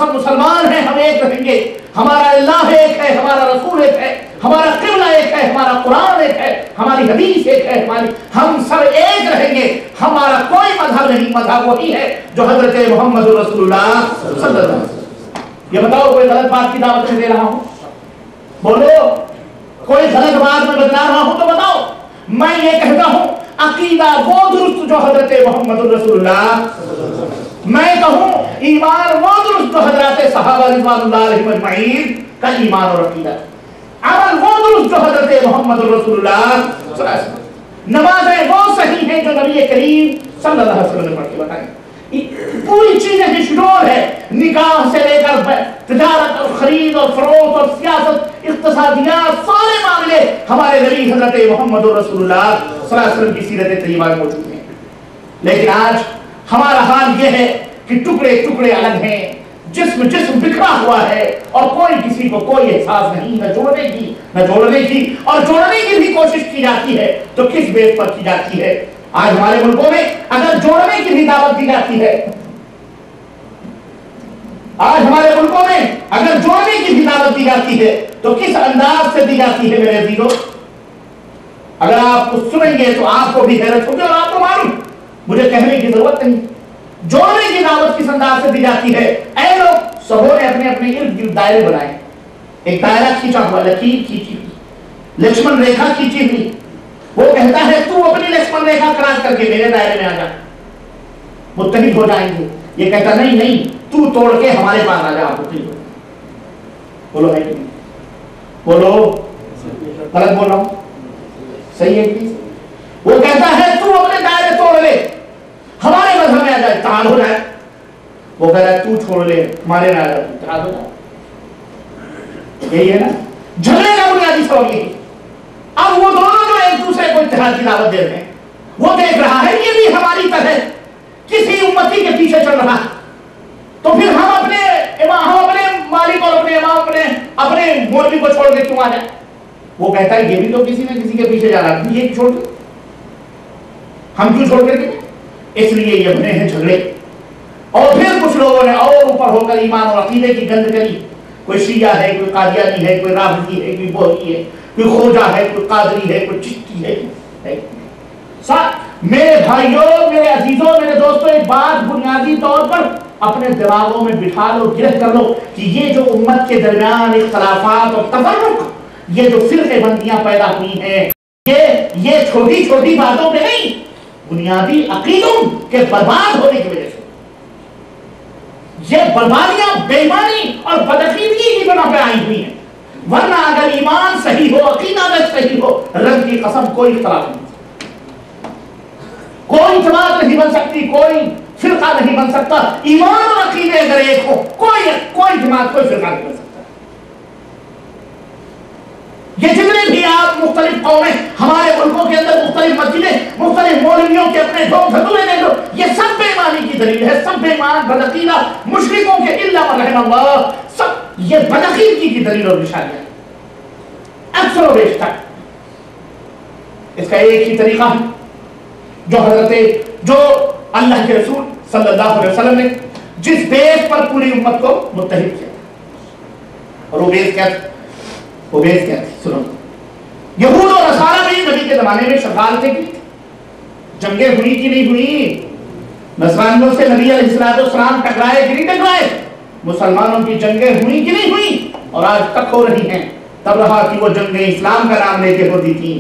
सब मुसलमान हैं, हम एक रहेंगे, हमारा अल्लाह एक है, हमारा रसूल एक है, हमारा क़िबला एक है, हमारा कुरान एक है, हमारी हदीस एक है, हम सब एक रहेंगे, हमारा कोई मजहब नहीं, मजहब वही है जो हजरत मोहम्मद रसूलुल्लाह सल्लल्लाहु अलैहि वसल्लम। ये बताओ कोई गलत बात की दावत में दे रहा हूँ? बोलो, कोई गलत बात में बता रहा हूँ तो बताओ। मैं ये कहता हूँ अकीदा वो दुरुस्त जो हजरत मोहम्मद रसूलुल्लाह, मैं कहूँ ईमान वो दुरुस्त जो हजरत सहाबा रिज़वानुल्लाह अलैहिम अजमईन का ईमान और अकीदा, अमल वो दुरुस्त जो हजरत मोहम्मद रसूलुल्लाह सल्लल्लाहु अलैहि वसल्लम, नमाज़ें वो सही हैं जो नबी करीम सल्लल्लाहु अलैहि वसल्लम ने पढ़ के बताई। पूरी चीजें निचोड़ है, निकाह से लेकर तिजारत और खरीद और फरोख्त और सियासत, इक्तिसादियात, सारे मामले हमारे नबी हजरत मोहम्मद रसूलुल्लाह सल्लल्लाहु अलैहि वसल्लम की सीरत तय्यबा में मौजूद हैं। लेकिन आज हमारा हाल यह है कि टुकड़े टुकड़े अलग हैं, जिस्म जिस्म बिखरा हुआ है और कोई किसी को कोई एहसास नहीं, न जोड़ने की न जोड़ने की, और जोड़ने की भी कोशिश की जाती है तो किस बेस पर की जाती है? आज हमारे मुल्कों में अगर जोड़ने की भी दावत दी जाती है, आज हमारे मुल्कों में अगर जोड़ने की भी दावत दी जाती है तो किस अंदाज से दी जाती है मेरे अजीजों? अगर आप सुनेंगे तो आपको भी हैरत होगी और आपको मालूम, मुझे कहने की जरूरत नहीं। जोड़ने की दावत किस अंदाज से दी जाती है? ऐ लोग सबों ने अपने अपने इर्द गिर्द दायरे बनाए, एक दायरा खींचा हुआ, लकीर खींची हुई, लक्ष्मण रेखा खींची हुई। वो कहता है तू अपनी लक्ष्मण रेखा क्रॉस करके मेरे दायरे में आ जा, मुत्तहिद हो जाएंगे। ये कहता नहीं नहीं, तू तोड़ के हमारे पास आ जा, आप मुत्तहिद हो। बोलो है कि नहीं? बोलो, गलत बोल रहा हूं? सही है कि? वो कहता है तू अपने दायरे तोड़ ले, हमारे मजहब में आ जाए, इत्तेहाद हो जाए। वो कह रहा है तू छोड़ ले, हमारे में आ जाए, इत्तेहाद हो जाए। यही है ना झगड़े का बुनियादी सबब यही। अब वो दोनों जो एक दूसरे को इत्तेहाद की दावत दे रहे हैं, वो देख रहा है ये भी हमारी तरह किसी उम्मती के पीछे चल रहा है, तो फिर हम अपने मालिक और अपने इमाम अपने मौलवी को छोड़ के क्यों आ जाए? वो कहता है ये भी तो किसी न किसी के पीछे जा रहा है, ये छोड़ के हम क्यों छोड़ के? इसलिए ये बने हैं झगड़े। और फिर कुछ लोगों ने और ऊपर होकर ईमान और अकीदे की गंद करी। कोई शिया है, कोई कादियानी है, कोई राफिजी है, कोई बोहरी है, कोई खोजा है, कोई कादरी है, कोई चिश्ती है। मेरे भाइयों, मेरे अजीजों, मेरे दोस्तों, एक बात बुनियादी तौर पर अपने दिमागों में बिठा लो, गिरफ्त कर लो कि ये जो उम्मत के दरमियान इख्तलाफात और तफर्रुक, ये जो फिरक़ेबंदियां पैदा हुई हैं, ये छोटी छोटी बातों पे नहीं, बुनियादी अकीदों के बर्बाद होने की वजह से। ये बर्बादियां बेईमानी और बदअकीदगी की बिना पे आई हुई हैं। वरना अगर ईमान सही हो, अकीदा सही हो, रब की कसम कोई इख्तलाफ नहीं, कोई जमात नहीं बन सकती, कोई फिरका नहीं बन सकता। ईमान और अकीदे अगर एक हो, कोई जमात, कोई फिरका नहीं बन सकता। ये जितने भी आप मुख्तलिफ कौमें हमारे मुल्कों के अंदर, मुख्तलिफ मस्जिदें, मुख्तलिफ मौलवियों के अपने ढोल धतूरे ले लो, ये सब बेईमानी की दलील है, सब बेईमान, बदअकीदा, मुशरिकों के इल्ला व रहमल्लाह, सब ये बदअकीदगी की दलील और निशानियां अक्सर और बेशतर। इसका एक ही तरीका है जो अल्लाह के रसूल सल्लल्लाहु अलैहि वसल्लम ने जिस बेस पर पूरी उम्मत को मुत्तहिद किया, और वो बेस क्या थी? सुनो, यहूद और नसारा भी नबी के जमाने में शफाअतें की, जंगें हुई कि नहीं हुई? नसरानियों से नबी अलैहिस्सलाम टकराए कि नहीं टकराए? मुसलमानों की जंगें हुई कि नहीं हुई? और आज तक हो रही हैं। तब रहा कि वो जंगें इस्लाम का नाम लेके होती थी,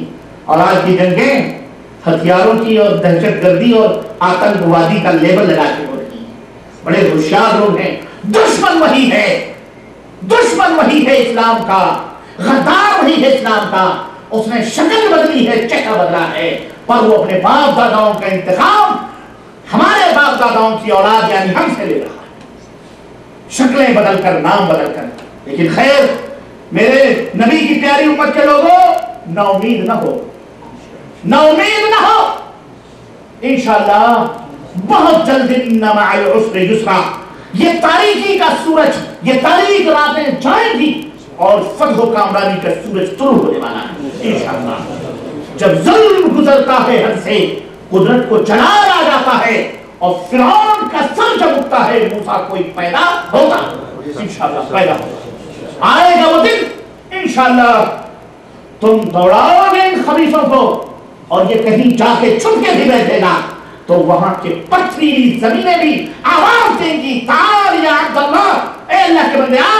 और आज की जंगें हथियारों की और दहशतगर्दी और आतंकवादी का लेबल लगा के हो रही है। बड़े होशियार लोग हैं। दुश्मन वही है इस्लाम का, गद्दार वही है इस्लाम का। उसने शक्ल बदली है, चेहरा बदला है, पर वो अपने बाप दादाओं का इंतकाम हमारे बाप दादाओं की औलाद यानी हमसे ले रहा है, शक्लें बदलकर, नाम बदलकर। लेकिन खैर, मेरे नबी की प्यारी उम्मत के लोगों, ना उम्मीद ना हो, इंशाअल्लाह बहुत जल्द इन्ना मअल उसरि युस्रा, ये तारीकी का सूरज, ये तारीक रातें जाएंगी और फतह व कामयाबी का सूरज तुलू होने वाला है इंशाअल्लाह। जब जुल्म गुजरता है हद से, कुदरत को जलाल आ जाता है, और फिरौन का सर जब उठता है, मूसा कोई पैदा होता है। इंशाअल्लाह पैदा होगा। आएगा वो दिन इंशाअल्लाह, तुम दौड़ाओगे इन खबीसों को और ये कहीं जाके छुप के भी बैठेगा तो वहां के पथरीली जमीनें भी आवाज देंगी, ताल या अब्दुल्लाह, ए अल्लाह के बंदे आ,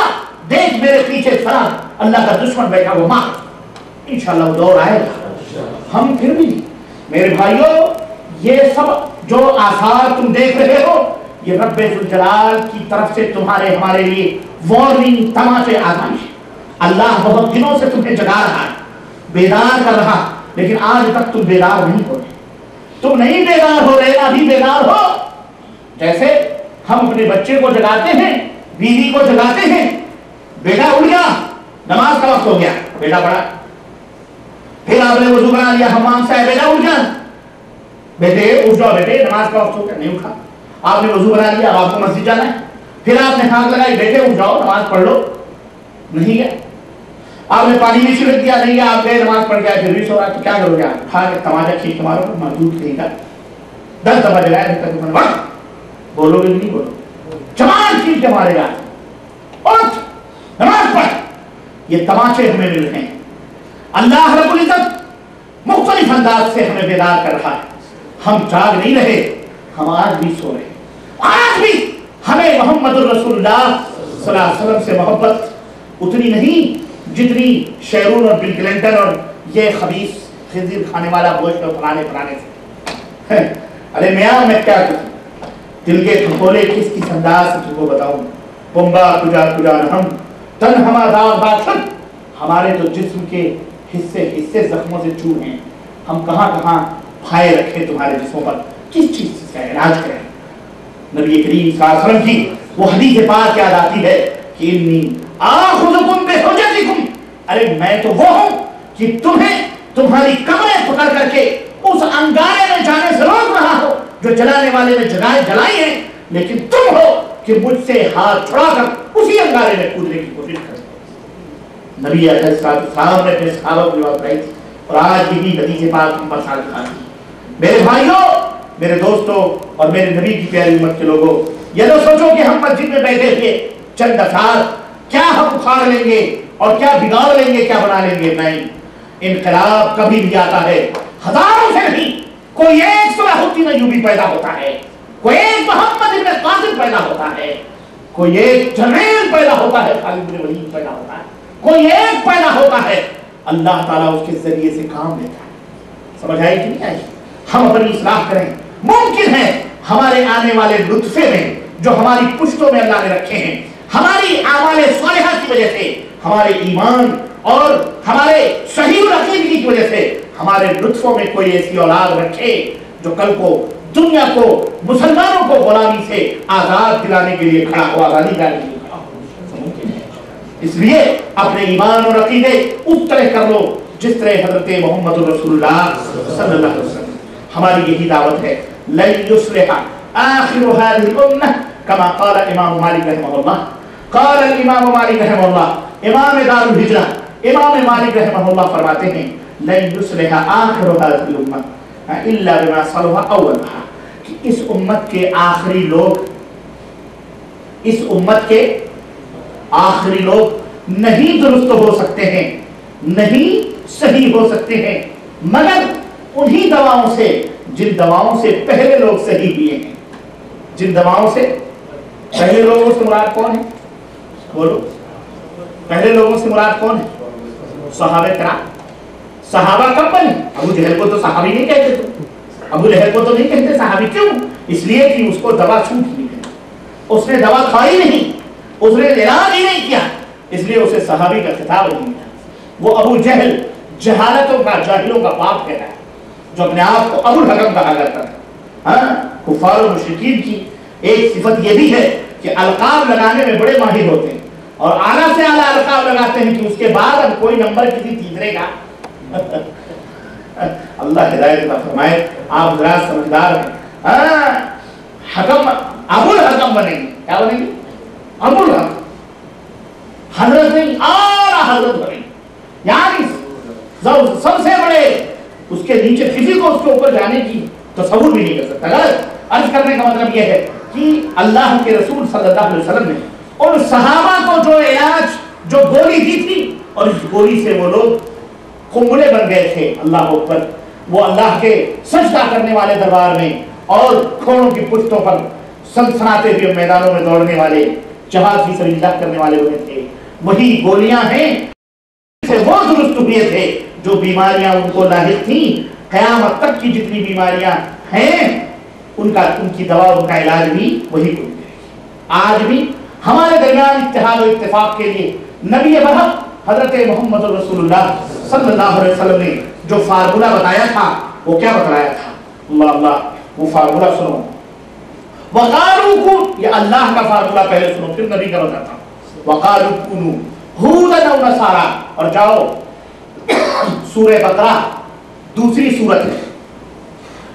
देख मेरे पीछे फलां अल्लाह का दुश्मन बैठा वो मार। इंशाअल्लाह वो दौर आएगा। हम फिर भी मेरे भाइयों, ये सब जो आसार तुम देख रहे हो, ये रब्बे जुल जलाल की तरफ से तुम्हारे हमारे लिए वार्निंग, तमाचे, आज़माइश। अल्लाह बहुत दिनों से तुम्हें जगा रहा है, बेदार कर रहा, लेकिन आज तक तुम बेदार नहीं हो रहे। तुम नहीं बेदार हो रहे, अभी बेदार हो। जैसे हम अपने बच्चे को जगाते हैं, बीवी को जगाते हैं, बेटा उठ गया, नमाज का वक्त हो गया, बेटा पड़ा, फिर आपने वजू बना लिया, हमाम से बेटा उठ जा, बेटे उठ जाओ, बेटे नमाज का वक्त हो गया, नहीं उठा। आपने वजू बना लिया, अब आपको मस्जिद जाना है, फिर आपने हाथ लगाई, बेटे उठ जाओ नमाज पढ़ लो, नहीं गया। आपने पानी भी छिड़क दिया, नहीं गया, आप गए नमाज पढ़ गया, फिर भी सो रहा, तो क्या करोगे आप? खा के तमाचा खींच के मारो, मजदूर देगा 10 दफा जगाया, बोलोगे नहीं बोलो, जमान खींच के मारेगा, उठ नमाज पढ़। ये तमाचे हमें मिल रहे हैं। अल्लाह रब्बुल इज्जत मुख्तलिफ अंदाज से हमें बेदार कर रहा है। हम जाग नहीं रहे, हम आज भी सो रहे। आज भी हमें मोहम्मद रसूलुल्लाह सल्लल्लाहु अलैहि वसल्लम से मोहब्बत उतनी नहीं जितनी शेरून और बिल क्लिंटन और ये खबीस खिंजीर खाने वाला गोश्त और फलाने से। अरे मैं क्या करूं, दिल के खपोले किस किस अंदाज से तुमको बताऊं। पुम्बा तुझा तुझा हम तन हमारा बात, हमारे तो जिस्म के हिस्से हिस्से जख्मों से चूर हैं। हम कहाँ कहाँ फाए रखे तुम्हारे जिस्मों पर, किस चीज का इलाज करें। नबी करीम सल्लल्लाहु अलैहि वसल्लम की वो हदीस पाक याद आती है कि इन्नी आखुजुकुम बिहुज्जतिकुम, अरे मैं तो वो हूं कि तुम्हें तुम्हारी कमरें पकड़ करके उस अंगारे में जाने से रोक रहा हो जो जलाने वाले ने जलाई है, लेकिन तुम हो कि मुझसे हाथ छुड़ाकर उसी अंगारे में कूदने की कोशिश करते। नबी अलैहिस्सलाम ने अपने सहाबा को बात कही थी और आज यही हदीस पाक हम पर साथ खाती। मेरे भाइयों, मेरे दोस्तों और मेरे नबी की प्यारी उम्मत के लोगों, ये तो सोचो कि हम मस्जिद में बैठे थे चंद अफराद, क्या हम उखाड़ लेंगे और क्या बिगाड़ लेंगे, क्या बना लेंगे? नहीं, इनकलाब कभी भी आता है हजारों से नहीं, कोई एक सलाहुद्दीन अय्यूबी पैदा होता है, कोई एक मोहम्मद इब्न कासिम पैदा होता है, कोई एक जमील पैदा होता है, खालिद इब्न वलीद पैदा होता है, कोई एक पैदा होता है, अल्लाह ताला उसके जरिए से काम लेता है। समझ आई कि नहीं आई? हम अपनी इस्लाह करें। मुमकिन है हमारे आने वाले लुत्फे में जो हमारी पुश्तों में अल्लाह ने रखे हैं, हमारी आमाले सालिहा की वजह से, हमारे ईमान और हमारे सही अकीदगी की वजह से हमारे लुत्फों में कोई ऐसी औलाद रखे जो कल को दुनिया को, मुसलमानों को गुलामी से आजाद दिलाने के लिए खड़ा हो, आजादी दिलाने के लिए खड़ा हो। इसलिए अपने ईमान और अकीदे उस तरह कर लो जिस तरह हजरत मोहम्मद रसूलुल्लाह सल्लल्लाहु अलैहि वसल्लम। हमारी यही दावत है, लन युस्लिहा आखिरु हादिहिल उम्मह कमा क़ाल इमाम मालिक रहमहुल्लाह। क़ाल इमाम मालिक रहमहुल्लाह, इमाम दारुल हिजरा इमाम मालिक रहमहुल्लाह फरमाते हैं, लन युस्लिहा आखिरु हादिहिल उम्मह इल्ला बिमा सलहा अव्वलहा, कि इस उम्मत के आखिरी लोग, इस उम्मत के आखिरी लोग नहीं दुरुस्त हो सकते हैं, नहीं सही हो सकते हैं, मगर उन्हीं दवाओं से जिन दवाओं से पहले लोग सही हुए हैं। जिन दवाओं से पहले लोगों से मुराद कौन है? बोलो, पहले लोगों से मुराद कौन है? सहाबे किराम। सहाबा कब बने? अबू जहल को तो सहाबी नहीं कहते थे, अबू लहब को तो नहीं कहते सहाबी। क्यों? इसलिए कि उसको दवा छूट नहीं गई, उसने दवा खाई नहीं, उसने इलाज ही नहीं किया, इसलिए उसे सहाबी का खिताब नहीं मिला। वो अबू जहल जहालतों का, जाहिलों का बाप कहता है, जो अपने आप को अबुल हकम कहा करता था। हाँ, कुफार और मुशरिकीन की एक सिफत ये भी है कि अलकाब लगाने में बड़े माहिर होते हैं और आला से आला अलकाब लगाते हैं कि उसके बाद अब कोई नंबर किसी तीसरे का अल्लाह हिदायत फरमाए। आप जरा समझदार हैं। हकम अबुल हकम बनेंगे। क्या बनेंगे? अबुल हकम। हजरत नहीं, आला हजरत बनेंगे, यानी सबसे बड़े, उसके नीचे किसी को उसके ऊपर जाने की तसव्वुर भी नहीं कर सकता। गलत। अर्ज करने का मतलब यह है कि अल्लाह के रसूल सल्लल्लाहु अलैहि वसल्लम ने उन सहाबा को जो इलाज, जो गोली दी थी, और इस गोली से वो लोग कुंबले बन गए थे। अल्लाह अकबर। वो अल्लाह के सजदा करने वाले दरबार में और घोड़ों की पुश्तों पर सनसनाते हुए मैदानों में दौड़ने वाले, जहाज की सबिलिल्लाह करने वाले हुए थे। वही गोलियां हैं से वो दुरुस्त हुए थे जो बीमारियां उनको लाहिक थी। क़यामत तक की जितनी बीमारियां हैं उनकी दवा, उनका इलाज भी वही बन गए। आज भी हमारे दरमियान इत्तेहाद और इत्तेफाक के लिए नबी बरहक हजरत मोहम्मद रसूलुल्लाह सल्लल्लाहु अलैहि वसल्लम ने जो फार्मूला बताया था, वो क्या बताया था? अल्लाह अल्लाह, वो फार्मूला सुनो। वक़ालू कुन, ये अल्लाह का फार्मूला पहले सुनो, फिर नबी का बताता हूं। वक़ालू कुनू हुदन औ नसारा, और जाओ सूरह बकरा दूसरी सूरत है,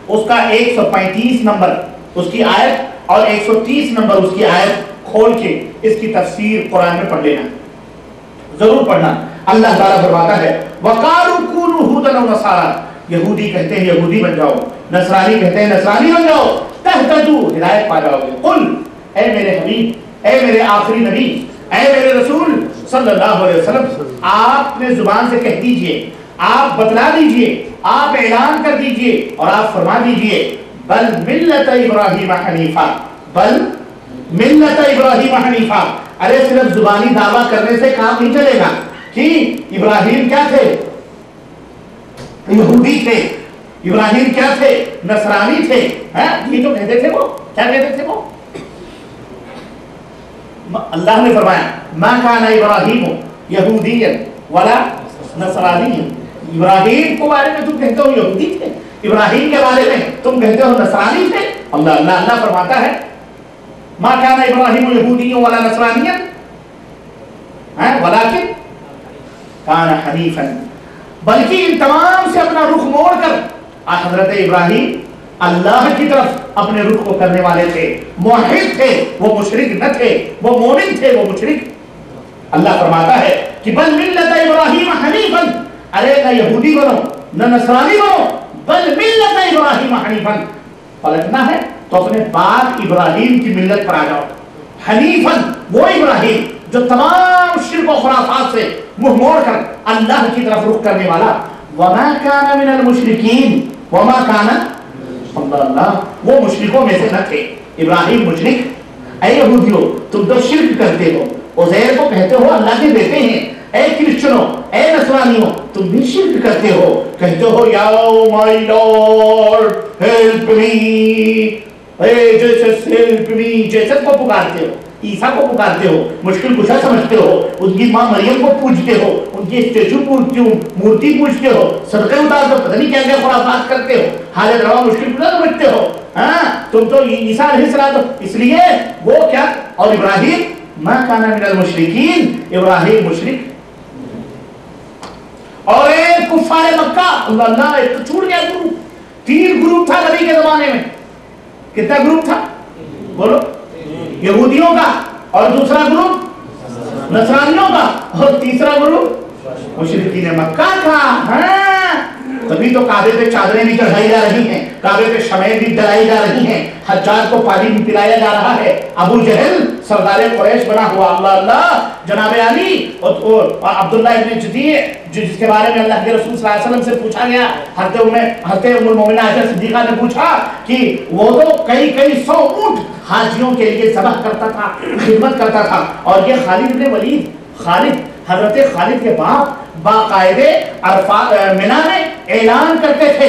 उसका 135 नंबर उसकी आयत और 130 नंबर उसकी आयत खोल के इसकी तफसीर कुरान में पढ़ लेना, जरूर पढ़ना। अल्लाह ताला फरमाता है वक़ालू कुनू हुदन औ नसारा, यहूदी कहते हैं यहूदी बन जाओ, नसरानी कहते हैं नसरानी बन जाओ, तहतदू, हिदायत पा जाओगे। कुल, ऐ मेरे हबीब, ऐ मेरे आखिरी नबी, ऐ मेरे रसूल सल्लल्लाहु अलैहि वसल्लम, आप अपने जुबान से कह दीजिए, आप बतला दीजिए, आप ऐलान कर दीजिए और आप फरमा दीजिए, बल मिल्लत इब्राहीम हनीफा, बल मिल्लत इब्राहीम हनीफा। अरे सिर्फ जुबानी दावा करने से काम नहीं चलेगा कि इब्राहीम क्या थे? यहूदी थे। इब्राहीम क्या थे? नसरानी थे। ये तो कहते थे, वो क्या कहते थे? वो अल्लाह ने फरमाया मा काना इब्राहीम यहूदियन वला नसरानियन। इब्राहीम के बारे में तुम कहते हो यहूदी थे, इब्राहीम के बारे में तुम कहते हो नसरानी थे। अल्लाह अल्लाह अल्लाह फरमाता है मा काना इब्राहीम यहूदियन वला नसरानियन वलाकिन काना हनीफन, बल्कि इन तमाम से अपना रुख मोड़कर हजरत इब्राहीम अल्लाह की तरफ अपने रुख को करने वाले थे, मुवहिद थे, वो मुशरिक न थे, वो मोमिन थे, वो मुशरिक। अल्लाह फरमाता है कि बल मिल्लत इब्राहीम हनीफन, अरे न यहूदी बनो न नसरानी बनो, बल मिल्लत इब्राहीम हनीफन, पलटना है तो अपने बाप इब्राहीम की मिल्लत पर आ जाओ। हनीफन, वो इब्राहीम जो तमाम शिर्क और खुराफात से मुंह मोड़कर अल्लाह की तरफ रुख करने वाला। वमा काना मिनल मुशरिकीन, वमा काना, अल्लाह, वो मुशरिकों में से न थे। इब्राहीम मुशरिक? ऐ यहूदियों, तुम तो शिर्क करते हो, उज़ैर को कहते हो अल्लाह के बेटे हैं। ऐ क्रिश्चियनों, ऐ नसरानियों, तुम भी शिर्क करते हो, कहते हो या my Lord help me, Jesus help me, Jesus को पुकारते हो, ईसा को पुकारते हो, मुश्किल कुशा समझते हो, उनकी मां मरियम को पूजते हो, उनकी स्टेचू मूर्ति पूजते हो, सदक़े उतारते हो, पता नहीं क्या क्या खुराफात करते हो, हालत रवा मुश्किल कुशा समझते हो। तुम तो ईसा अलैहिस्सलाम, इसलिए वो क्या? और इब्राहीम मा काना मिनल मुशरिकीन, इब्राहीम मुशरिक। और एक कुफारे मक्का, अल्लाह अल्लाह, एक तो छूट गया ग्रुप, 3 ग्रुप था नबी के जमाने में। कितना ग्रुप था बोलो? यहूदियों का, और दूसरा ग्रुप नसरानियों का, और तीसरा ग्रुप मुशरिकीन मक्का का। तभी तो काबे पे चादरें भी चढ़ाई जा रही हैं, काबे पे शमएं भी जलाई जा रही हैं, हज्जाज को पानी भी पिलाया जा रहा है, अबू जहल सरदार कुरैश बना हुआ, अल्लाह अल्लाह, जनाब अली और अब्दुल्लाह इब्न जदीय, जिसके बारे में अल्लाह के रसूल सल्लल्लाहु अलैहि वसल्लम से पूछा गया, हज़रत उम्मुल मोमिनीन आयशा सिद्दीक़ा ने पूछा कि वो तो कई 100 ऊंट हाजियों के लिए ज़बह करता था, खिदमत करता था। और ये खालिद इब्न वलीद, हजरत खालिद के बाप बाकायदे अरफात मिना में ऐलान करते थे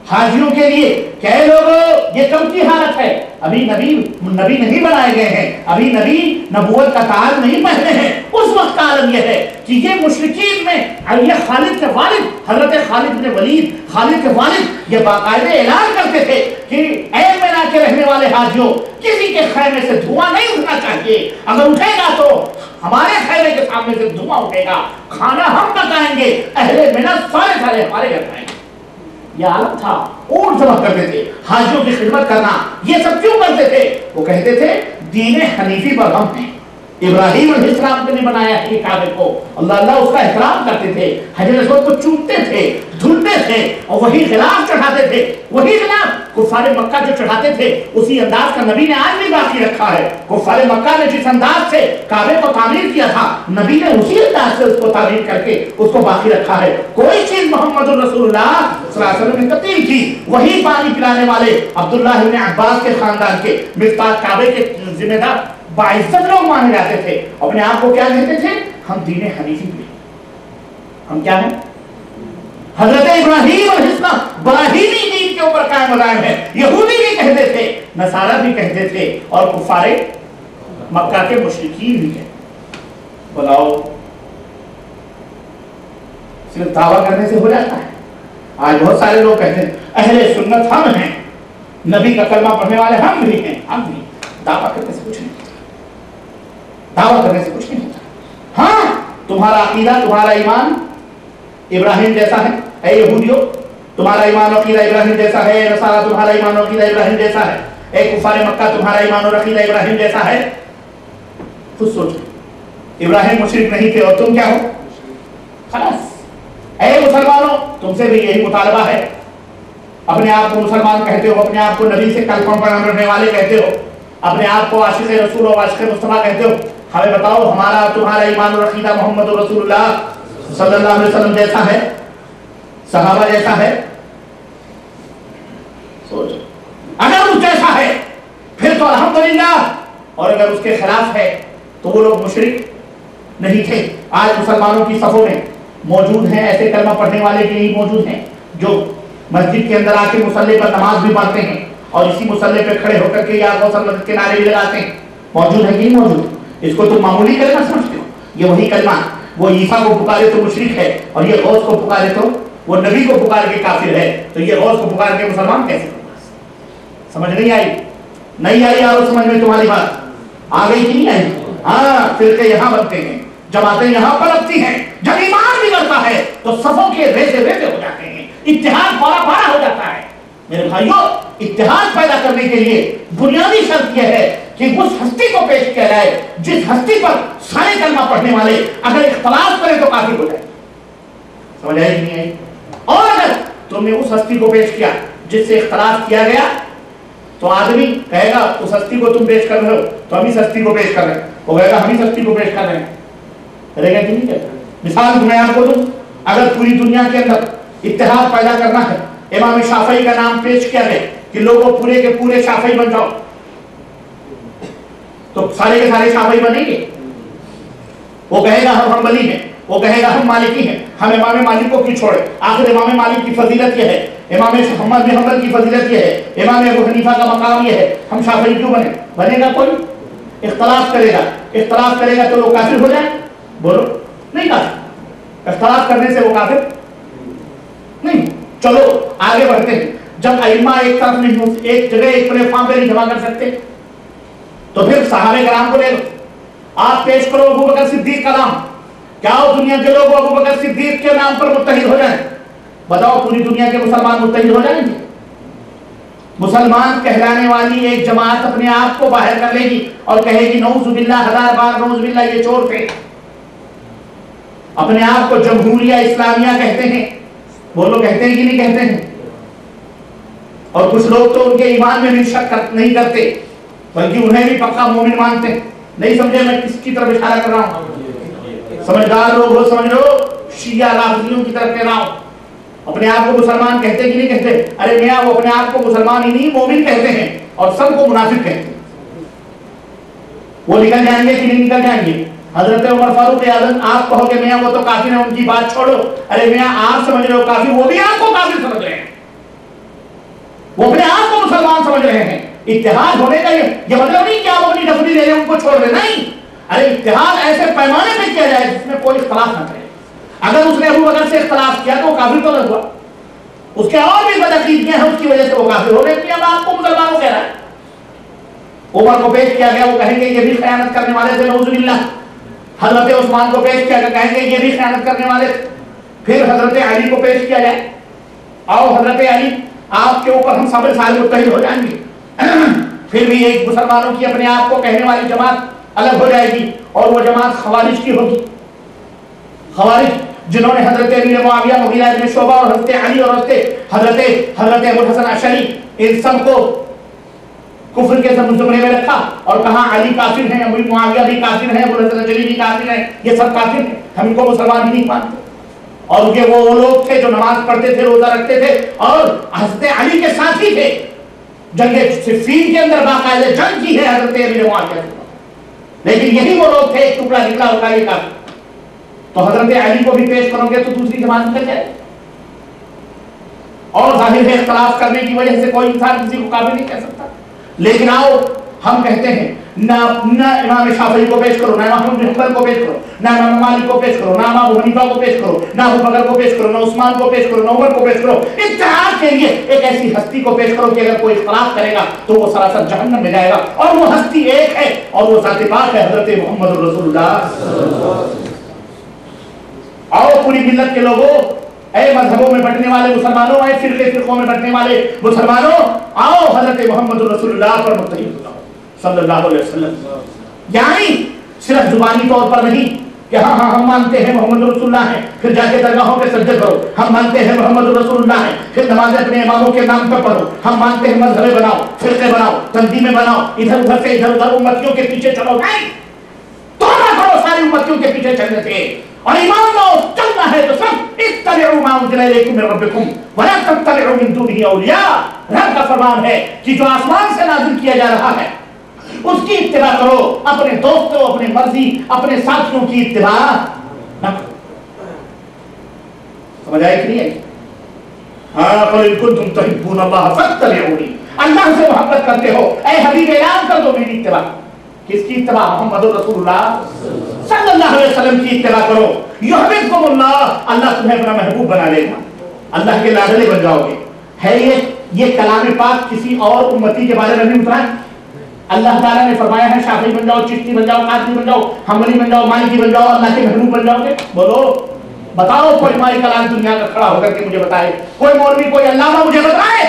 हाजियों के लिए, क्या लोगों ये कब की हालत है? अभी नबी नहीं बनाए गए हैं, अभी नबी नबूवत का ताज नहीं पहने हैं। उस वक्त का आलम यह है कि ये मुशरिकीन में ये खालिद के वालिद, हजरत खालिद इब्न वलीद, खालिद के वालिद ये बाकायदे ऐलान करते थे कि ऐ मिना के रहने वाले हाजियों, किसी के खैमे से धुआं नहीं उठना चाहिए, अगर उठेगा तो हमारे खैमे के सामने से धुआं उठेगा, खाना हम पकाएंगे, अहले मिना सारे हमारे घर आएंगे। यह आलम था। ऊंट जमा करते थे, हाजियों की खिदमत करना, ये सब क्यों करते थे? वो कहते थे दीन हनीफी पर हम हैं, इब्राहीम अलैहिस्सलाम ने बनाया है काबे को, अल्लाह अल्लाह उसका एहतराम करते थे, हजरत को चूमते थे, धुलते थे, और वही गिलाफ चढ़ाते थे, वही गिलाफ कुफ़ार मक्का जो चढ़ाते थे उसी अंदाज का नबी ने आज भी बाकी रखा है। कुफ़ार मक्का ने जिस अंदाज से काबे को तामीर किया था, नबी ने उसी अंदाज से उसको तामीर करके उसको बाकी रखा है। कोई चीज मोहम्मद रसूलुल्लाह सल्लल्लाहु अलैहि वसल्लम ने तब्दील की। वही पानी पिलाने वाले अब्दुल्ला इब्न अब्बास के खानदान के मिफ्ताह काबे के जिम्मेदार बाइज्जत लोग माने जाते थे। अपने आप को क्या कहते थे? हम दीन हनीफी पे, हम क्या है? हजरत इब्राहीम इब्राहीमी दीन के ऊपर कायम मदायम है। यहूदी भी कहते थे, नसारा भी कहते थे, और कुफारे मक्का के मुशरिकीन भी कहते। बुलाओ, सिर्फ दावा करने से हो जाता है? आज बहुत सारे लोग कहते हैं अहले सुन्नत हम हैं, नबी का कलमा पढ़ने वाले हम भी हैं। हम भी दावा करने से कुछ नहीं होता, दावा करने से कुछ नहीं होता। हाँ, तुम्हारा अकीदा, तुम्हारा ईमान इब्राहिम जैसा है, ऐ यहूदियों तुम्हारा ईमान और अकीदा इब्राहिम जैसा है, नसारा तुम्हारा ईमान और अकीदा इब्राहिम जैसा है, ऐ कुफारे मक्का तुम्हारा ईमान और अकीदा इब्राहिम जैसा है। खुद सोचो, इब्राहिम मुशरिक नहीं थे और तुम क्या हो? खलास। ऐ मुसलमानों, तुमसे भी यही मुतालबा है। अपने आप को मुसलमान कहते हो, अपने आप को नबी से कलमा पढ़ने वाले कहते हो, अपने आप को आशिक रसूल और आशिक मुस्तफा कहते हो। हमें बताओ, हमारा तुम्हारा ईमान और अकीदा मोहम्मद रसूलुल्लाह सल्लल्लाहु अलैहि वसल्लम जैसा है, सहाबा जैसा है? सोचो, अगर उस जैसा है फिर तो अल्हम्दुलिल्लाह, और अगर उसके खिलाफ है तो वो लोग मुशरिक नहीं थे। आज मुसलमानों की सफों में मौजूद हैं ऐसे कलमा पढ़ने वाले भी नहीं मौजूद हैं जो मस्जिद के अंदर आके मुसल्ले पर नमाज भी पढ़ते हैं और इसी मुसल्ले पे खड़े होकर के या गौसल के नारे भी लगाते हैं। मौजूद है कि नहीं मौजूद? इसको तुम मामूली कलमा समझते हो? ये वही कलमा, वो ईसा को पुकारे तो मुशरिक है, और ये गौस को पुकारे तो, वो नबी को पुकार के काफिर है, तो ये गौस को पुकार के मुसलमान कैसे होगा? समझ नहीं आई? नहीं आई यारो समझ में तुम्हारी बात? आ गई कि नहीं आई? हाँ, फिरके यहाँ बनते हैं, जमातें यहाँ पलटती हैं। जब ईमान बिगड़ता है तो सफों के रेसे रेसे हो जाते हैं, इत्तेहाद पारा पारा हो जाता है। मेरे भाइयों, इत्तेहाद पैदा करने के लिए बुनियादी शर्त यह है कि उस हस्ती को पेश किया जाए जिस हस्ती पर सारे कलमा पढ़ने वाले अगर इख्तलाफ करें तो काफिर हो जाए। समझ आई नहीं आई? और अगर तुमने उस हस्ती को पेश किया जिससे इख्तलाफ किया गया तो आदमी कहेगा उस हस्ती को तुम पेश कर रहे हो तो हम इस हस्ती को पेश कर रहे हैं, वो कहेगा हम इस हस्ती को पेश कर रहे हैं। करेगा कि नहीं करेगा? मिसाल मैं आपको दूं, अगर पूरी दुनिया के अंदर इत्तेहाद पैदा करना है, इमाम शाफई का नाम पेश किया गया कि लोगों पूरे के पूरे शाफई बन जाओ, तो सारे के सारे शाफई बनेंगे? वो कहेगा हम हम्बली हैं, वो कहेगा हम मालिकी हैं, हम इमाम मालिक को क्यों छोड़े? आखिर इमाम मालिक की फजीलत यह है, इमाम अहमद बिन हंबल की फजीलत यह है, इमाम अबू हनीफा का मकाम यह है, हम शाफई क्यों बने? बनेगा कोई? इख्तलाफ करेगा, इख्तलाफ करेगा तो लोग काफिर हो जाए? बोलो, नहीं काफिर। इख्तलाफ करने से वो काफिर नहीं। चलो आगे बढ़ते हैं। जब अइम्मा एक तरफ नहीं, एक जगह एक प्लेटफॉर्म पे नहीं जमा कर सकते तो फिर सहाबे कराम को ले लो, आप पेश करो अबू बकर सिद्दीक का नाम। क्या हो दुनिया के लोग अबू बकर सिद्दीक के नाम पर मुत्तहिद हो जाएं? बताओ, पूरी दुनिया के मुसलमान मुत्तहिद हो जाएंगे? मुसलमान कहलाने वाली एक जमात अपने आप को बाहर कर लेगी और कहेगी नऊजुबिल्लाह, हजार बार नऊजुबिल्लाह, ये चोर थे। अपने आप को जमहूरिया इस्लामिया कहते हैं, वो लोग कहते हैं कि नहीं कहते हैं? और कुछ लोग तो उनके ईमान में भी शक नहीं करते बल्कि उन्हें भी पक्का मोमिन मानते हैं। नहीं समझे मैं किसकी तरफ इशारा कर रहा हूं? समझदार लोग हो, समझ लो, शिया राफिजियों की तरफ कह रहा हूं। अपने आप को मुसलमान कहते कि नहीं कहते? अरे मियां, वो अपने आप को मुसलमान ही नहीं मोमिन कहते हैं और सबको मुनाफिक कहते हैं। वो निकल जाएंगे कि नहीं निकल जाएंगे? हजरत उमर फारूक आजम, आप कहोगे मियां वो तो काफिर है, उनकी बात छोड़ो। अरे मियां, आप समझ रहे हो काफिर, वो भी आपको काफिर समझ रहे हैं, वो अपने आप को मुसलमान समझ रहे हैं। इत्तेहाद होने का ये मतलब नहीं कि आप अपनी डफरी ले लें, उनको छोड़ दें, नहीं। अरे इत्तेहाद ऐसे पैमाने पे किया जाए जिसमें कोई इख्तलाफ न करे। अगर उसने अबू बकर से इख्तलाफ किया तो वो काफिर तो नहीं हुआ, उसके और भी बदअकीदगियां हैं, उसकी वजह से वो काफिर हो गए। अब आपको मुसलमानों कह रहा है। उमर को पेश किया गया, वो कहेंगे ये भी खयानत करने वाले थे, नऊजुबिल्लाह। हजरत उस्मान को पेश किया गया, कहेंगे ये भी खयानत करने वाले थे। फिर हजरत अली को पेश किया जाए, आओ हजरत अली, आपके ऊपर हम सब सारे मुत्तहिद हो जाएंगे। फिर भी एक मुसलमानों की अपने आप को कहने वाली जमात अलग हो जाएगी और वो जमात खवारिज की होगी। खवारिज जिन्होंने हजरत अमीर मुआविया, मुगीरा इब्न शुअबा और हजरत अली और हजरत अबू हसन अशरी इन सबको कुफ्र के ज़ुमरे में रखा और कहा अली काफिर हैं, अमीर मुआविया भी काफिर हैं, अबू हसन अशरी भी काफिर हैं, ये सब काफिर हैं, हम इनको मुसलमान ही नहीं मानते। और उनके वो लोग थे जो नमाज पढ़ते थे, रोजा रखते थे और हजरत अली के साथी थे। जंग सिफ़ीन के अंदर बाकायदे जंग की है हजरत अमीर मुआविया, लेकिन यही वो लोग थे, एक टुकड़ा निकला होगा ये काफिर। तो हजरत अली को भी पेश करोगे तो दूसरी जमात कर जाए। और जाहिर है इख्तिलाफ करने की वजह से कोई इंसान किसी को काफिर नहीं कह सकता। लेकिन आओ हम कहते हैं ना इमाम शाफी को पेश करो, ना इमाम हम्बल को पेश करो, ना इमाम मालिक को पेश करो, ना इमाम अबू हनीफा को पेश करो, ना अबू बकर को पेश करो, ना उस्मान को पेश करो, ना उमर को पेश करो। इत्तेहाद के लिए एक ऐसी हस्ती को पेश करो कि अगर कोई इख्तिलाफ करेगा तो वो सरासर जहन्नम में जाएगा। और वो हस्ती एक है और वो ज़ात पाक है, हज़रत मोहम्मद रसूलुल्लाह। आओ पूरी मिल्लत के लोगों, ऐ मजहबों में बंटने वाले मुसलमानों, ऐ फिरकों में बंटने वाले मुसलमानों, आओ हज़रत मोहम्मद रसूलुल्लाह पर मुत्तहिद हो जाओ सल्लल्लाहु अलैहि वसल्लम। यानी सिर्फ जुबानी तौर पर नहीं कि हाँ हाँ हम मानते हैं मोहम्मद रसूलुल्लाह हैं, फिर जाके दरगाहों पे सजदे करो, हम मानते हैं मोहम्मद रसूलुल्लाह हैं, फिर नमाज़ें अपने इमामों के नाम पर पढ़ो, हम मानते हैं मजहबें बनाओ, फिरके बनाओ, तंजीमें बनाओ, इधर उधर से इधर उधर उम्मतियों के पीछे चलो। नहीं, तौबा करो सारी उम्मतियों के पीछे चलने से, और ईमान लो चलना है तो सब इत्तबिउ मा उनज़िला इलैकुम मिन रब्बिकुम वला तत्तबिउ मिन दूनिही औलिया। रब का फरमान है कि जो आसमान से नाज़िल किया जा रहा है उसकी इत्तिबा करो, अपने दोस्तों, अपने मर्जी, अपने साथियों की इत्तिबा न करो। समझ आया कि नहीं है? हाँ, क़ुल इन कुंतुम तुहिब्बून अल्लाह फत्तबिऊनी, अल्लाह से मोहब्बत करते हो, ऐ हबीब ऐलान कर दो मेरी इत्तिबा। किसकी इत्तिबा? मोहम्मद रसूलुल्लाह सल्लल्लाहु अलैहि वसल्लम की इत्तिबा करो। युहिब्बुकुमुल्लाह, अल्लाह तुम्हें अपना महबूब बना लेगा, अल्लाह के लाडले बन जाओगे। है ये कलाम पाक किसी और उम्मती के बारे में नहीं उतरा है। अल्लाह ताला ने फरमाया है शाफी बन जाओ, चिश्ती बन जाओ, कादरी बन जाओ, हम्बली बन जाओ, मालिकी बन जाओ, अल्लाह के महबूब बन जाओगे। बोलो, बताओ कोई माई कलाम दुनिया का खड़ा होकर के मुझे बताए, कोई मौलवी, कोई अल्लामा मुझे बताए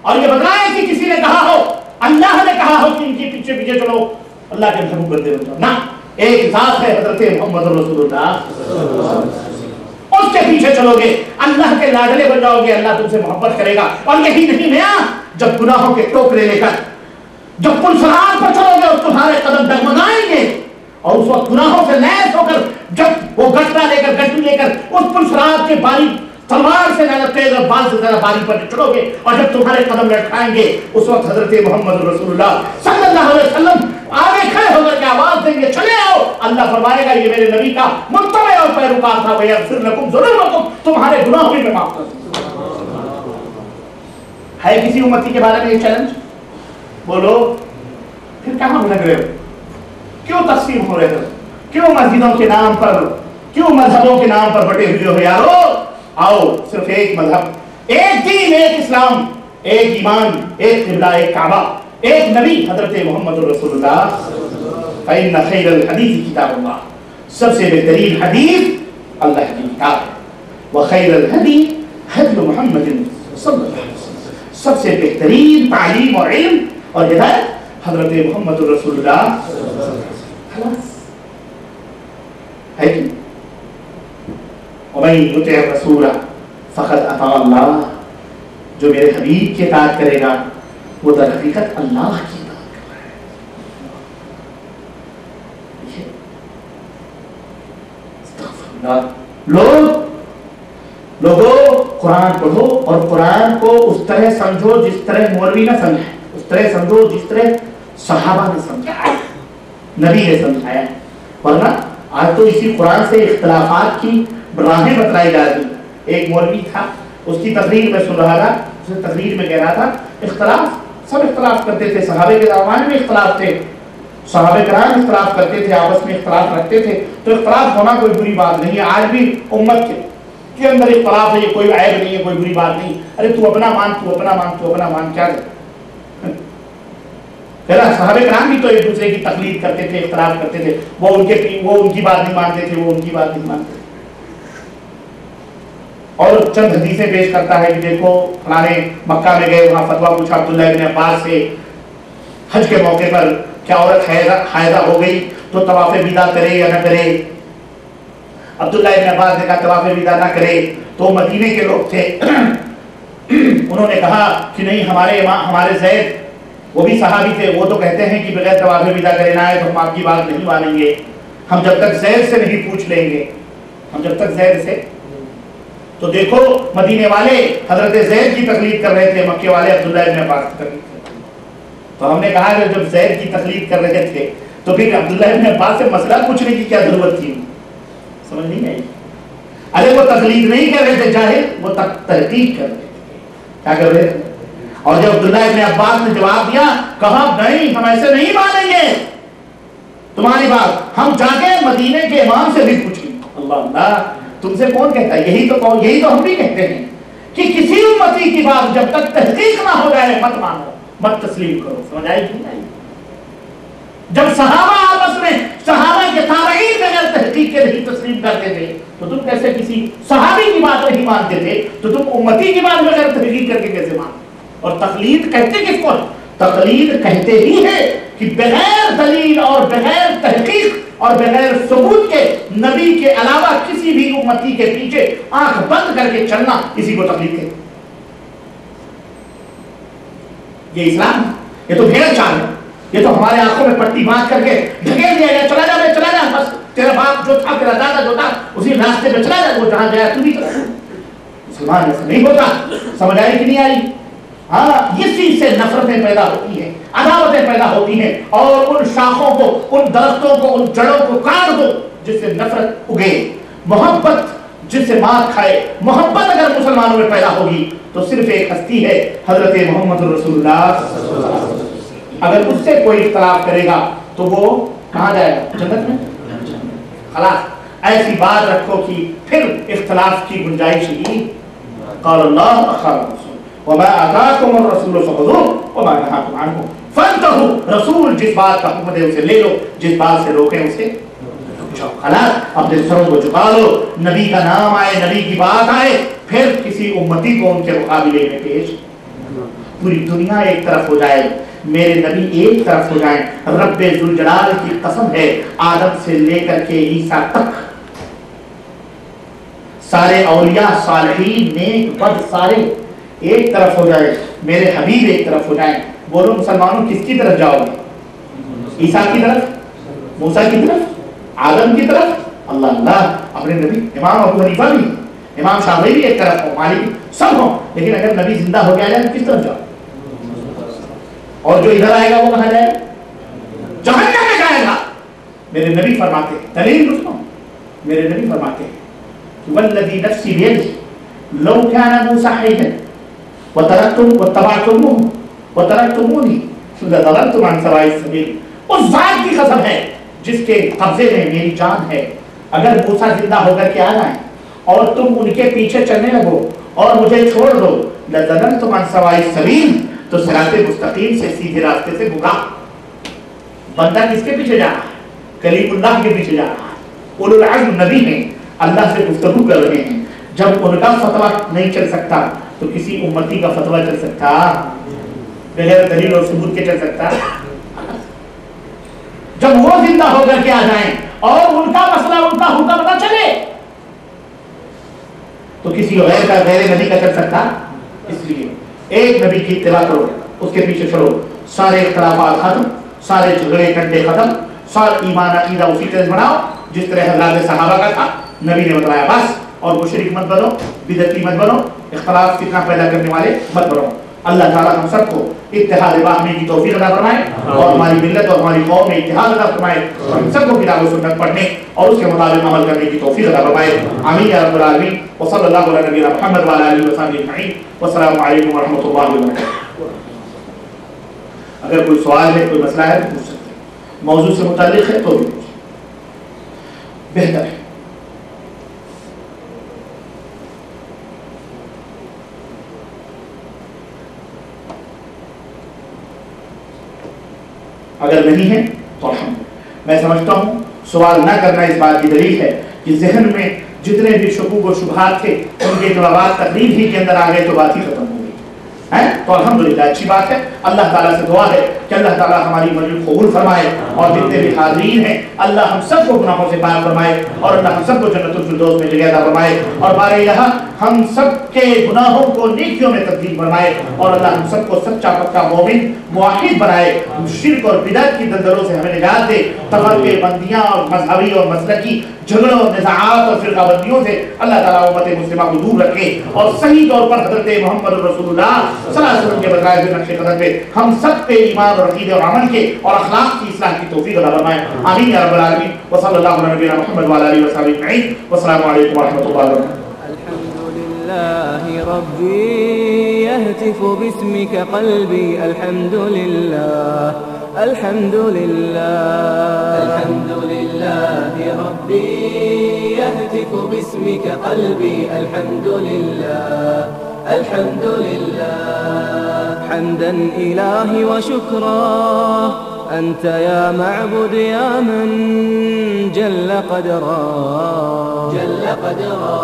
और ये बताए कि किसी ने कहा हो, अल्लाह ने कहा हो कि इनके पीछे पीछे चलो, अल्लाह के महबूब बंदे बन जाओ। ना, एक जात है हज़रत मोहम्मद रसूलुल्लाह, उसके पीछे चलोगे, अल्लाह के लाडले बन जाओगे, अल्लाह तुमसे मोहब्बत करेगा। और यही नहीं नया, जब गुनाहों के टोकरे लेकर जब पुलसरात पर चलोगे और तुम्हारे कदम डगमगाएंगे और उस वक्त गुनाहों से लैस होकर जब वो गट्टा लेकर गट्टू लेकर उस पुलसरात के बारी तलवार से ज्यादा तेज और बाल से ज्यादा बारी पर चढ़ोगे और जब तुम्हारे कदम लटकाएंगे उस वक्त हजरत मोहम्मद रसूलुल्लाह सल्लल्लाहु अलैहि वसल्लम आगे खड़े होकर के आवाज देंगे, चले आओ। अल्लाह फरमाएगा ये मेरे नबी का मुत्तबा और पैरोकार था, वयग़फिर लकुम ज़ुनूबकुम, तुम्हारे गुनाह भी मैं माफ कर दूंगा। है किसी उम्मती के बारे में ये चैलेंज? बोलो, फिर कहां भटक रहे हो? क्यों तकसीम हो रहे हो? क्यों मस्जिदों के नाम पर, क्यों मजहबों के नाम पर बटे हुए हो यारो? आओ, सिर्फ एक मजहब, एक दीन, एक इस्लाम, एक ईमान, एक किबला, एक काबा, एक नबी हजरत मोहम्मद रसूलुल्लाह। फ़इन्न खैरल हदीस किताबुल्लाह, सबसे बेहतरीन हदीस अल्लाह की किताब है। व खैरल हदी हदी मुहम्मद सल्लल्लाहु अलैहि वसल्लम, सबसे बेहतरीन तालीम और इल्म और हिदायत हजरत मोहम्मद रसूलुल्लाह। खलास है कि वमन युति रसूला फ़क़द अता अल्लाह, जो मेरे हबीब की इताअत करेगा वो दर हकीकत अल्लाह की इताअत कर रहा है। लोगों कुरान पढ़ो और कुरान को उस तरह समझो जिस तरह मौलवी ने समझा, उस तरह समझो जिस तरह सहाबा ने समझा, नबी ने समझाया। वरना आज तो इसी कुरान से इख्तिलाफात की राहें बतलाई जा रही। एक मौलवी था, उसकी तकरीर में सुन रहा था, उसे तकरीर में कह रहा था इख्तिलाफ, सब इख्तिलाफ करते थे, सहाबे के ज़माने में इख्तिलाफ थे, सहाबे कराम इख्तिलाफ करते थे, आपस में इख्तिलाफ रखते थे, तो इख्तिलाफ होना कोई बुरी बात नहीं है। आज भी उम्मत के अंदर इख्तिलाफ है, ये कोई ऐब नहीं है, कोई बुरी बात नहीं। अरे तू अपना मान, तू अपना मान, तू अपना मान, क्या है ना? सहाबे कराम भी तो एक दूसरे की तकलीद करते थे, इख्तिलाफ करते थे, वो उनकी बात नहीं मानते थे, वो उनकी बात नहीं मानते थे। और चंद हदीसें पेश करता है कि देखो फलाने मक्का में गए, वहां फतवा पूछा अब्दुल्लाह इब्न अब्बास से, हज के मौके पर क्या औरत हायदा हो गई तो तवाफ़े विदा करे या न करे? عبداللہ ابن عباس نے کہا طواف وداع نہ کرے، تو مدینے کے لوگ تھے انہوں نے کہا کہ نہیں، ہمارے زید وہ بھی صحابی تھے، وہ تو کہتے ہیں کہ بغیر طواف وداع کرے نہ آئے تو ہم آپ کی بات نہیں مانیں گے، ہم جب تک زید سے نہیں پوچھ لیں گے، ہم جب تک زید سے۔ تو دیکھو مدینے والے حضرت زید کی تقلید کر رہے تھے، مکے والے عبداللہ ابن عباس کی تقلید کر رہے تھے۔ تو ہم نے کہا کہ جب زید کی تقلید کر رہے تھے تو پھر عبداللہ ابن عباس سے مسئلہ پوچھنے کی کیا ضرورت تھی؟ سمجھ نہیں آئی؟ ارے وہ تقلید نہیں کر رہے تھے جاہل، وہ تحقیق کر رہے تھے۔ کیا کر رہے تھے؟ اور جب عبداللہ ابن عباس نے جواب دیا، کہا نہیں، ہم ایسے نہیں مانیں گے تمہاری بات، ہم جا کے مدینے کے امام سے بھی پوچھیں۔ اللہ اللہ، تم سے کون کہتا ہے؟ یہی تو ہم بھی کہتے ہیں کہ کسی امتی کی بات جب تک تحقیق نہ ہو جائے مت مانو، مت تسلیم کرو۔ سمجھ آئی کہ نہیں؟ جب صحابہ آپس میں صحابہ کے تابعین بغیر تحقیق کے نہیں تسلیم کرتے تھے تو تم کیسے کسی صحابی کی بات نہیں مانتے تھے؟ تو تم امتی کی بات بغیر تحقیق کر کے کیسے مانتے؟ اور تقلید کہتے کس کو؟ تقلید کہتے ہی ہے کہ بغیر دلیل اور بغیر تحقیق اور بغیر ثبوت کے نبی کے علاوہ کسی بھی امتی کے پیچھے آنکھ بند کر کے چلنا، اسی کو تقلید کہتے۔ یہ اسلام ہے؟ یہ تو بھیڑ چال ہے، یہ تو ہمارے آنکھوں میں پٹی باندھ کر کے ڈھکیل دیا گیا، چلا جا بس، تیرا باپ جو تھا، تیرا دادا جو تھا، اسی راستے پہ چلا جا، وہ جہاں گیا تو بھی چلا۔ مسلمان ایسا نہیں ہوتا۔ سمجھ آئی کہ نہیں آئی؟ ہاں، اس چیز سے نفرتیں پیدا ہوتی ہیں، عداوتیں پیدا ہوتی ہیں، اور ان شاخوں کو، ان درختوں کو، ان جڑوں کو کاٹ دو جس سے نفرت اگے۔ محبت جس سے مار کھائے، محبت اگر مسلمانوں میں پیدا ہوگی تو صرف ایک ہستی ہے، حضرت محمد رسول اللہ۔ اگر اس سے کوئی اختلاف کرے گا تو وہ کہاں جائے گا؟ جنت میں۔ خلاص ایسی بات رکھو کہ پھر اختلاف کی گنجائش ہی۔ قال اللہ قال رسول وما آتاکم الرسول فخذوہ وما نہاکم عنہ فانتہوا۔ رسول جس بات کا حکم دے اسے لے لو، جس بات سے روکیں اسے رک جاؤ۔ خلاص اپنے سروں کو جھکا لو، نبی کا نام آئے، نبی کی بات آئے، پھر کسی امتی کو ان کے مقابلے میں پیش۔ پوری دنیا ایک طرف ہو جائے، میرے نبی ایک طرف ہو جائیں، رب ذوالجلال کی قسم ہے، آدم سے لے کر کے عیسیٰ تک سارے اولیاء صالحین نیک بد سارے ایک طرف ہو جائے، میرے حبیب ایک طرف ہو جائیں۔ بولو مسلمانوں کس کی طرف جاؤ گے؟ عیسیٰ کی طرف، موسیٰ کی طرف، آدم کی طرف؟ اللہ اللہ، اپنے نبی امام ابو حنیفہ بھی، امام شافعی بھی ایک طرف ہو، مالک سب ہوں، لیکن اگر نبی زندہ ہو گیا جائے کس طرف جاؤ؟ اور جو ادھر آئے گا وہ کہاں جائے گا؟ جہنم میں جائے گا۔ میرے نبی فرماتے ہیں، دلیل سنو، میرے نبی فرماتے ہیں والذی نفسی بیدہ لو کان موسیٰ حیا وترکتمونی لضللتم عن سواء السبیل۔ اس ذات کی قسم ہے جس کے قبضے میں میری جان ہے، اگر موسیٰ زندہ ہو کر کے آ جائیں اور تم ان کے پیچھے چلنے لگو اور مجھے چھوڑ دو، لضللتم عن سواء السبیل، تو صراط مستقیم سے، سیدھے راستے سے گمراہ۔ بندہ کس کے پیچھے جا رہا ہے؟ کلیم اللہ کے پیچھے جا رہا ہے۔ اولو العزم نبی ہیں، اللہ سے گفتگو کر رہے ہیں۔ جب ان کا فتویٰ نہیں چل سکتا تو کسی امتی کا فتویٰ چل سکتا؟ بغیر دلیل اور ثبوت کے چل سکتا؟ جب وہ زندہ ہو کر کے آ جائیں اور ان کا مسئلہ، ان کا حکم نہ چلے تو کسی غیر کا، غیر نبی کا چل سکتا؟ اس لیے ایک نبی کی اتباع کرو، اس کے پیچھے چلو، سارے اختلافات ختم، سارے جھگڑے کنڈے ختم، سارا ایمان عقیدہ اسی طرح بناؤ جس طرح حضرات صحابہ کا تھا، نبی نے بتایا بس۔ اور مشرک مت بنو، بدعتی مت بنو، اختلاف فتنہ پیدا کرنے والے مت بنو۔ اللہ تعالیٰ ہم سب کو اتحاد باہمی کی توفیق عطا فرمائے اور ہماری ملت اور ہماری قوم میں اتحاد عطا فرمائے، اور ہم سب کو کتاب و سنت پڑھنے اور اس کے مطابق عمل کرنے کی توفیق عطا فرمائے۔ آمین یا رب العالمین۔ وصلی اللہ علی نبینا محمد وعلی آلہ وصحبہ اجمعین۔ والسلام علیکم ورحمۃ اللہ وبرکاتہ۔ اگر کوئی سوال ہے، کوئی مسئلہ ہے تو پوچھ سکتے ہیں، موضوع سے متعلق ہے تو بھی پوچھیں، بہتر ہے۔ اگر نہیں ہے تو میں سمجھتا ہوں سوال نہ کرنا اس بات کی دلیل ہے کہ ذہن میں جتنے بھی شکوک و شبہات تھے ان کے جوابات تقریر ہی کے اندر آ گئے تو بات ہی ختم ہو گئی ہے۔ تو الحمدللہ اچھی بات ہے، اللہ تعالیٰ سے دعا ہے کہ کہ اللہ تعالیٰ ہماری مجلس قبول فرمائے اور جتنے بھی حاضرین ہیں اللہ ہم سب کو گناہوں سے پاک فرمائے اور اللہ ہم سب کو جنت الفردوس میں جگہ عطا فرمائے اور بار الہ ہم سب کے گناہوں کو نیکیوں میں تبدیل فرمائے اور اللہ ہم سب کو سچا پکا مومن موحد بنائے، شرک اور بدعت کی دلدلوں سے ہمیں نجات دے، تفرقے بندیاں اور مذہبی اور مسلکی جھگڑوں اور نزاعات اور فرقہ بندیوں سے اللہ تعالیٰ امت مسلمہ کو دور رکھے اور صحیح طور پر حضرت محمد رسول اللہ صلی اللہ علیہ وسلم کے بتائے ہوئے نقش قدم پہ ہم سب پہ ایمان اور عقیدے اور عمل کے اور اخلاق کی اصلاح کی توفیق عطا فرمائے، آمین یا رب العالمین، وصلی اللہ علی نبینا محمد وعلی آلہ وصحبہ اجمعین، والسلام علیکم ورحمۃ اللہ وبرکاتہ۔ لله ربي يهتف باسمك قلبي، الحمد لله الحمد لله الحمد لله ربي يهتف باسمك قلبي، الحمد لله الحمد لله حمدا إلهي وشكرا أنت يا معبد يا من جل قدرا جل قدرا،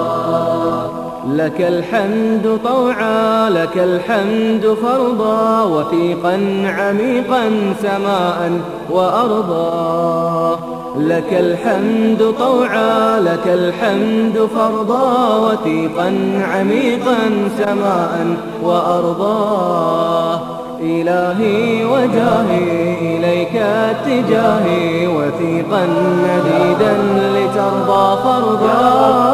لك الحمد طوعا لك الحمد فرضا وثيقا عميقا سماء وأرضا، لك الحمد طوعا لك الحمد فرضا وثيقا عميقا سماء وأرضا، إلهي وجاهي إليك اتجاهي وثيقا مديدا لترضى فرضا.